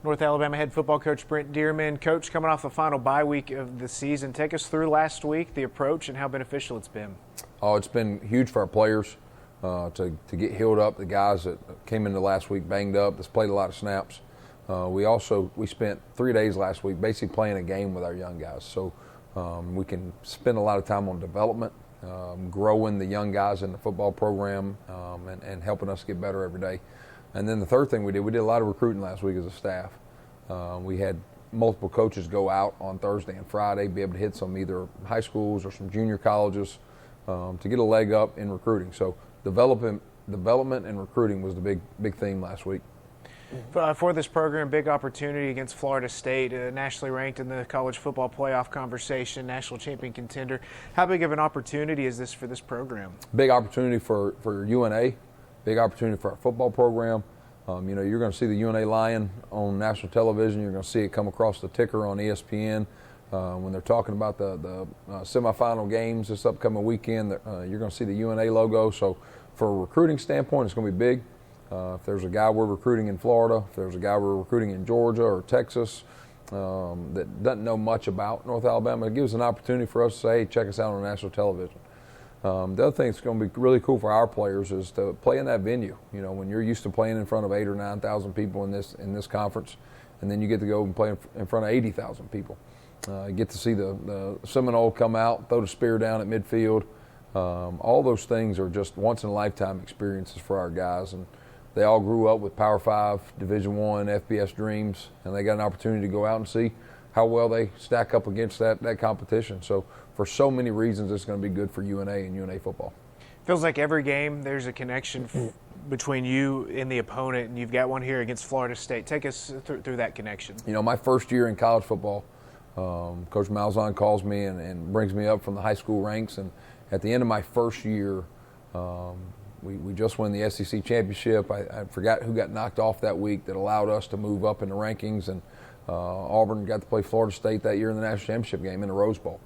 North Alabama head football coach Brent Dearmon. Coach, coming off the final bye week of the season, take us through last week, the approach, and how beneficial it's been. Oh, it's been huge for our players to get healed up. The guys that came into last week banged up, that's played a lot of snaps. We spent 3 days last week basically playing a game with our young guys. So we can spend a lot of time on development, growing the young guys in the football program, and helping us get better every day. And then the third thing we did a lot of recruiting last week as a staff. We had multiple coaches go out on Thursday and Friday, be able to hit some either high schools or some junior colleges to get a leg up in recruiting. So development and recruiting was the big theme last week. For this program, big opportunity against Florida State, nationally ranked in the college football playoff conversation, national champion contender. How big of an opportunity is this for this program? Big opportunity for UNA, big opportunity for our football program. You're going to see the UNA Lion on national television. You're going to see it come across the ticker on ESPN. When they're talking about the semifinal games this upcoming weekend, you're going to see the UNA logo. So for a recruiting standpoint, it's going to be big. If there's a guy we're recruiting in Florida, if there's a guy we're recruiting in Georgia or Texas that doesn't know much about North Alabama, it gives an opportunity for us to say, hey, check us out on national television. The other thing that's going to be really cool for our players is to play in that venue. You know, when you're used to playing in front of 8,000 or 9,000 people in this conference, and then you get to go and play in front of 80,000 people. You get to see the Seminole come out, throw the spear down at midfield. All those things are just once-in-a-lifetime experiences for our guys. And they all grew up with Power 5, Division I, FBS dreams, and they got an opportunity to go out and see how well they stack up against that competition. So for so many reasons, it's going to be good for UNA and UNA football. Feels like every game there's a connection between you and the opponent, and you've got one here against Florida State. Take us through that connection. You know, my first year in college football, Coach Malzahn calls me and brings me up from the high school ranks, and at the end of my first year, we just won the SEC championship. I forgot who got knocked off that week that allowed us to move up in the rankings, and Auburn got to play Florida State that year in the national championship game in the Rose Bowl.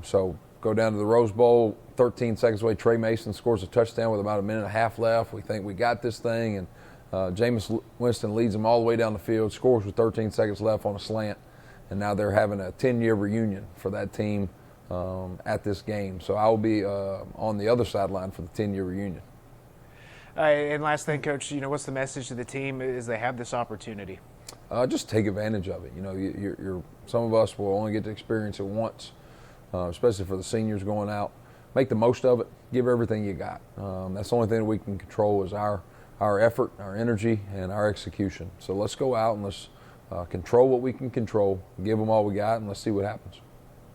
So go down to the Rose Bowl, 13 seconds away, Trey Mason scores a touchdown with about a minute and a half left. We think we got this thing, and Jameis Winston leads them all the way down the field, scores with 13 seconds left on a slant, and now they're having a 10-year reunion for that team at this game. So I will be on the other sideline for the 10-year reunion. And last thing, Coach, what's the message to the team as they have this opportunity? Just take advantage of it. You're some of us will only get to experience it once, especially for the seniors going out. Make the most of it. Give everything you got. That's the only thing that we can control is our effort, our energy, and our execution. So let's go out and let's control what we can control, give them all we got, and let's see what happens.